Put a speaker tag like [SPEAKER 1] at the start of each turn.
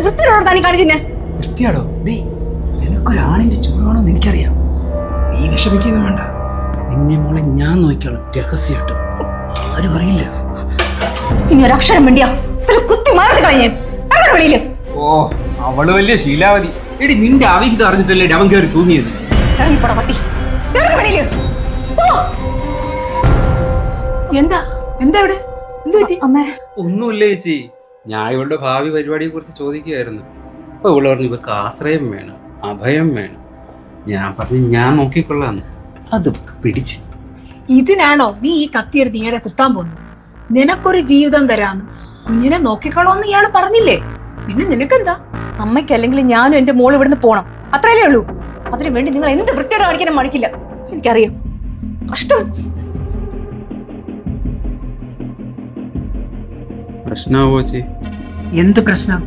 [SPEAKER 1] വൃത്തിയോടെ താനി കാണിക്കുന്നേ?
[SPEAKER 2] വൃത്തിയാടോ? നിനക്കൊരാണിന്റെ ചൂടാണോ എന്ന് എനിക്കറിയാം. നീ വിഷമിക്കുന്നു വേണ്ട. നിന്നെ മോളെ ഞാൻ നോക്കിയോളാം രഹസ്യമായിട്ട്. ആരും അറിയില്ല.
[SPEAKER 1] ഇനി ഒരക്ഷരം വേണ്ടിയാ കുത്തി മാറി കളഞ്ഞേ. വെളിയില്
[SPEAKER 2] ഓ, അവള് വലിയ ശീലാവതി. എടി, നിന്റെ അവിഹിതം അറിഞ്ഞിട്ടല്ലേ അവൻ കയറി തൂങ്ങിയത്.
[SPEAKER 1] ഇറങ്ങിപ്പോടാ പട്ടി. വെളിയില്
[SPEAKER 3] എന്താ എന്താ ഇവിടെ എന്ത് പറ്റി?
[SPEAKER 1] അമ്മേ,
[SPEAKER 2] ഒന്നുമില്ല ചേച്ചി. ഞാൻ ഇവളുടെ ഭാവി പരിപാടിയെ കുറിച്ച് ചോദിക്കുകയായിരുന്നു. അപ്പൊ ഇവള് പറഞ്ഞു ഇവർക്ക് ആശ്രയം വേണം, അഭയം വേണം. ഞാൻ പറഞ്ഞു ഞാൻ നോക്കിക്കൊള്ളാന്ന്. അത് പിടിച്ച്.
[SPEAKER 3] ഇതിനാണോ നീ ഈ കത്തിയെടുത്ത് ഇയാളെ കുത്താൻ പോകുന്നത്? നിനക്കൊരു ജീവിതം തരാന്ന്, കുഞ്ഞിനെ നോക്കിക്കോളോന്ന് ഇയാള് പറഞ്ഞില്ലേ? പിന്നെ നിനക്കെന്താ?
[SPEAKER 1] അമ്മയ്ക്ക് അല്ലെങ്കിൽ ഞാനും എന്റെ മോള് ഇവിടുന്ന് പോണം, അത്രയല്ലേ ഉള്ളൂ. അതിനു വേണ്ടി നിങ്ങൾ എന്ത് വൃത്തിയോടെ കാണിക്കാനും മടിക്കില്ല. എനിക്കറിയാം. കഷ്ടം.
[SPEAKER 2] പ്രശ്നമാവോ ചേച്ചി?
[SPEAKER 3] എന്ത് പ്രശ്നം?